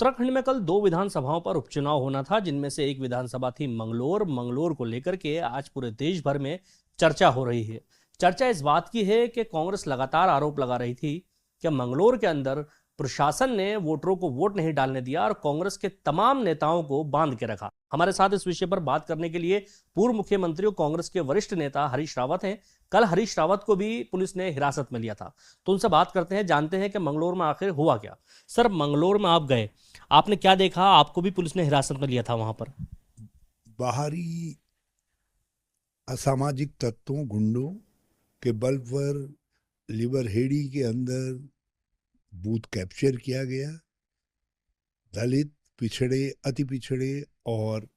उत्तराखंड में कल दो विधानसभाओं पर उपचुनाव होना था, जिनमें से एक विधानसभा थी मंगलोर। मंगलोर को लेकर के आज पूरे देश भर में चर्चा हो रही है। चर्चा इस बात की है कि कांग्रेस लगातार आरोप लगा रही थी कि मंगलोर के अंदर प्रशासन ने वोटरों को वोट नहीं डालने दिया और कांग्रेस के तमाम नेताओं को बांध के रखा। हमारे साथ इस विषय पर बात करने के लिए पूर्व मुख्यमंत्री और कांग्रेस के वरिष्ठ नेता हरीश रावत हैं। कल हरीश रावत को भी पुलिस ने हिरासत में लिया था, तो उनसे बात करते हैं, जानते हैं कि मंगलोर में आखिर हुआ क्या। सर, मंगलोर में आप गए, आपने क्या देखा? आपको भी पुलिस ने हिरासत में लिया था वहां पर। बाहरी असामाजिक तत्वों गुंडों के बल पर लिबरहेड़ी के अंदर बूथ कैप्चर किया गया। दलित, पिछड़े, अति पिछड़े और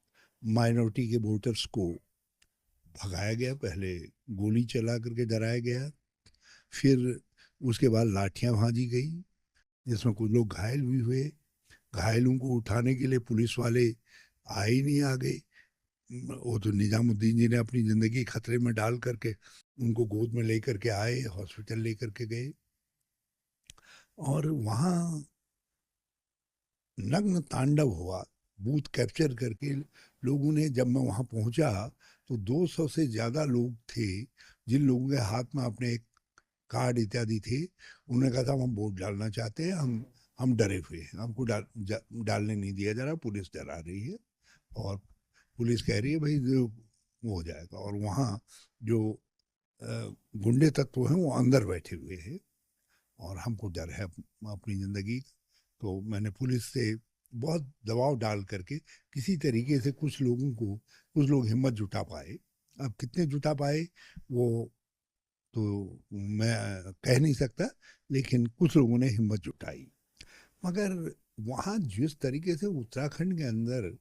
माइनॉरिटी के वोटर्स को भगाया गया। पहले गोली चला करके डराया गया, फिर उसके बाद लाठियां भाजी गई, जिसमें कुछ लोग घायल भी हुए। घायलों को उठाने के लिए पुलिस वाले आए ही नहीं, आ गए। वो तो निजामुद्दीन जी ने अपनी जिंदगी खतरे में डाल करके उनको गोद में लेकर के आए, हॉस्पिटल लेकर के गए। और वहाँ नग्न तांडव हुआ, बूथ कैप्चर करके लोगों ने। जब मैं वहाँ पहुँचा तो 200 से ज़्यादा लोग थे, जिन लोगों के हाथ में अपने कार्ड इत्यादि थे। उन्होंने कहा था हम वोट डालना चाहते हैं, हम डरे हुए हैं, हमको डालने नहीं दिया जा रहा, पुलिस डरा रही है और पुलिस कह रही है भाई जो वो हो जाएगा। और वहाँ जो गुंडे तत्व हैं वो अंदर बैठे हुए हैं और हमको डर है अपनी ज़िंदगी। तो मैंने पुलिस से बहुत दबाव डाल करके किसी तरीके से कुछ लोग हिम्मत जुटा पाए। अब कितने जुटा पाए वो तो मैं कह नहीं सकता, लेकिन कुछ लोगों ने हिम्मत जुटाई। मगर वहाँ जिस तरीके से उत्तराखंड के अंदर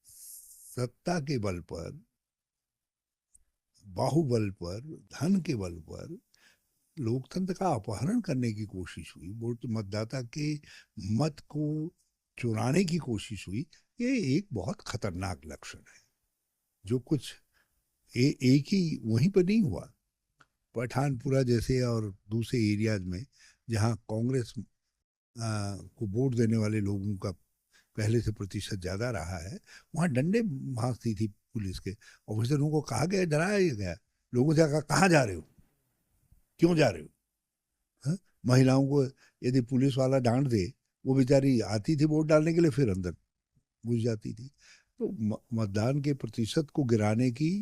सत्ता के बल पर, बाहुबल पर, धन के बल पर लोकतंत्र का अपहरण करने की कोशिश हुई, वोट मतदाता के मत को चुराने की कोशिश हुई, ये एक बहुत खतरनाक लक्षण है। जो कुछ एक ही वहीं पर नहीं हुआ, पठानपुरा जैसे और दूसरे एरियाज में जहां कांग्रेस को वोट देने वाले लोगों का पहले से प्रतिशत ज्यादा रहा है, वहां डंडे भांजती थी पुलिस के। ऑफिसरों को कहा गया, डराया गया, लोगों से कहा कहाँ जा रहे हो, क्यों जा रहे हो। हाँ? महिलाओं को यदि पुलिस वाला डांट दे, वो बेचारी आती थी वोट डालने के लिए, फिर अंदर घुस जाती थी। तो मतदान के प्रतिशत को गिराने की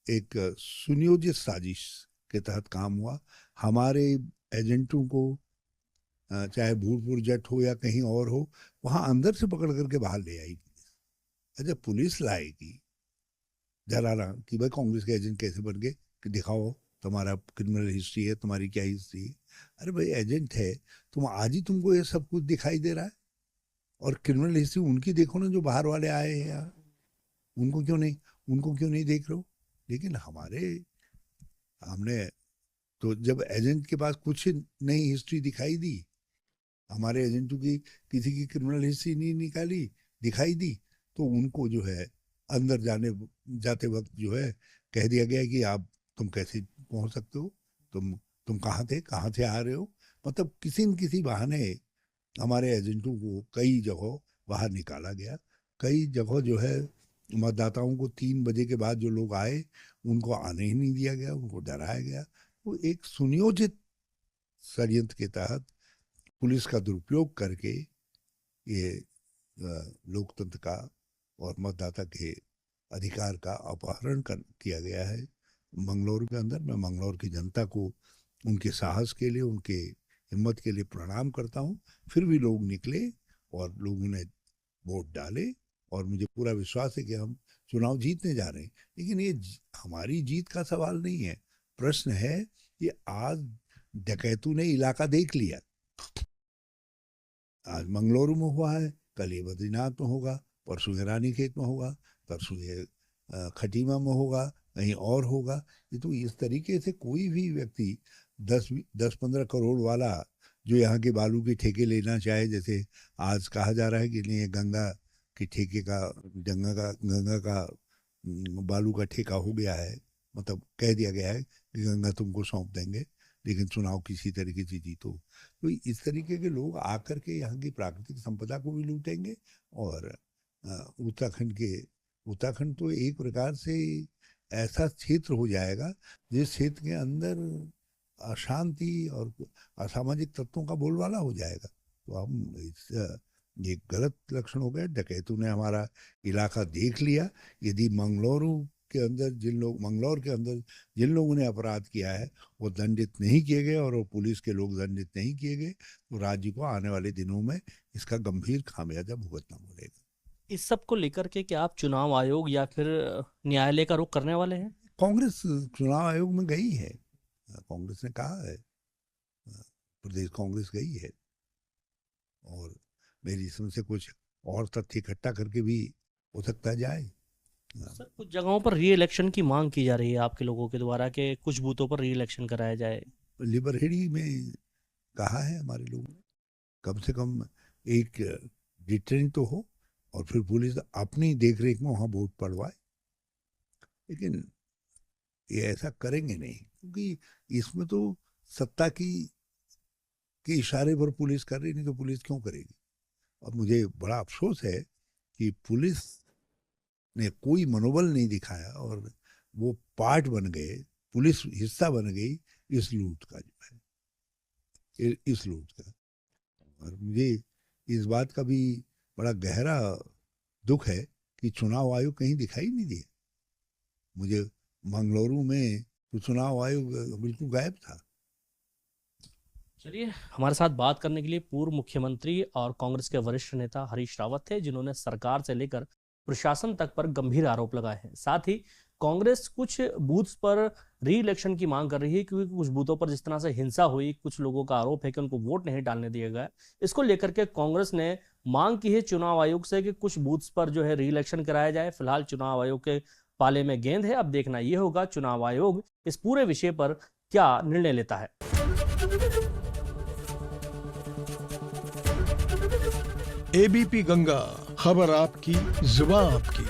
एक सुनियोजित साजिश के तहत काम हुआ। हमारे एजेंटों को चाहे भूलपुर जट हो या कहीं और हो, वहां अंदर से पकड़ करके बाहर ले आई पुलिस। अच्छा, पुलिस लाएगी डराना कि भाई कांग्रेस के एजेंट कैसे बन गए, कि दिखाओ तुम्हारा क्रिमिनल हिस्ट्री है, तुम्हारी क्या हिस्ट्री है। अरे भाई एजेंट है, तुम आज ही तुमको ये सब कुछ दिखाई दे रहा है। और क्रिमिनल हिस्ट्री उनकी देखो ना, जो बाहर वाले आए हैं यहाँ, उनको क्यों नहीं देख रहे हो। लेकिन हमने तो जब एजेंट के पास कुछ नई हिस्ट्री दिखाई दी, हमारे एजेंटों की किसी की क्रिमिनल हिस्ट्री नहीं निकाली, दिखाई दी, तो उनको जो है अंदर जाते वक्त जो है कह दिया गया कि आप, तुम कैसे पहुंच सकते हो, तुम तुम कहाँ थे आ रहे हो। मतलब किसी न किसी बहाने हमारे एजेंटों को कई जगह बाहर निकाला गया। कई जगह जो है मतदाताओं को 3 बजे के बाद जो लोग आए उनको आने ही नहीं दिया गया, उनको डराया गया। वो एक सुनियोजित षड्यंत्र के तहत पुलिस का दुरुपयोग करके ये लोकतंत्र का और मतदाता के अधिकार का अपहरण किया गया है मंगलौर के अंदर। मैं मंगलौर की जनता को उनके साहस के लिए, उनके हिम्मत के लिए प्रणाम करता हूँ। फिर भी लोग निकले और लोगों ने वोट डाले और मुझे पूरा विश्वास है कि हम चुनाव जीतने जा रहे हैं। लेकिन ये हमारी जीत का सवाल नहीं है। प्रश्न है कि आज डकैतों ने इलाका देख लिया। आज मंगलुरु में हुआ है, कल ये बद्रीनाथ में होगा, परसों ये रानीखेत में होगा, परसों ये खटीमा में होगा, कहीं और होगा। ये तो इस तरीके से कोई भी व्यक्ति 10-15 करोड़ वाला जो यहाँ के बालू के ठेके लेना चाहे, जैसे आज कहा जा रहा है कि नहीं, गंगा के ठेके का, गंगा का बालू का ठेका हो गया है, मतलब कह दिया गया है कि गंगा तुमको सौंप देंगे। लेकिन चुनाव किसी तरीके से जीतो। तो इस तरीके के लोग आकर के यहाँ की प्राकृतिक संपदा को भी लूटेंगे। और उत्तराखंड तो एक प्रकार से ऐसा क्षेत्र हो जाएगा जिस क्षेत्र के अंदर अशांति और असामाजिक तत्वों का बोलबाला हो जाएगा। तो हम ये गलत लक्षण हो गए। डकैतों ने हमारा इलाका देख लिया। यदि मंगलौर के अंदर जिन लोगों ने अपराध किया है वो दंडित नहीं किए गए और वो पुलिस के लोग दंडित नहीं किए गए, तो राज्य को आने वाले दिनों में इसका गंभीर खामियाजा भुगतना पड़ेगा। इस सब को लेकर के क्या आप चुनाव आयोग या फिर न्यायालय का रुख करने वाले हैं? कांग्रेस चुनाव आयोग में गई है, कांग्रेस ने कहा है, प्रदेश कांग्रेस गई है, और मेरी समझ से कुछ और तथ्य इकट्ठा करके भी हो सकता जाए। सर, कुछ जगहों पर री इलेक्शन की मांग की जा रही है आपके लोगों के द्वारा कि कुछ बूथों पर री इलेक्शन कराया जाए। लिबरहेड़ी में कहा है हमारे लोगों ने, कम से कम एक डिटेन तो हो और फिर पुलिस अपनी देखरेख में वहाँ वोट पड़वाए। लेकिन ये ऐसा करेंगे नहीं, क्योंकि इसमें तो सत्ता के इशारे पर पुलिस कर रही, नहीं तो पुलिस क्यों करेगी। और मुझे बड़ा अफसोस है कि पुलिस ने कोई मनोबल नहीं दिखाया और वो पार्ट बन गए, पुलिस हिस्सा बन गई इस लूट का, जो है इस लूट का। और मुझे इस बात का भी बड़ा गहरा दुख है कि चुनाव आयोग कहीं दिखाई नहीं दिया। मुझे मंगलुरु में तो चुनाव आयोग बिल्कुल गायब था। चलिए, हमारे साथ बात करने के लिए पूर्व मुख्यमंत्री और कांग्रेस के वरिष्ठ नेता हरीश रावत थे, जिन्होंने सरकार से लेकर प्रशासन तक पर गंभीर आरोप लगाए हैं। साथ ही कांग्रेस कुछ बूथ्स पर री इलेक्शन की मांग कर रही है, क्योंकि कुछ बूथों पर जिस तरह से हिंसा हुई, कुछ लोगों का आरोप है कि उनको वोट नहीं डालने दिया गया। इसको लेकर के कांग्रेस ने मांग की है चुनाव आयोग से कि कुछ बूथ्स पर जो है री इलेक्शन कराया जाए। फिलहाल चुनाव आयोग के पाले में गेंद है, अब देखना यह होगा चुनाव आयोग इस पूरे विषय पर क्या निर्णय लेता है। एबीपी गंगा, खबर आपकी, जुबान आपकी।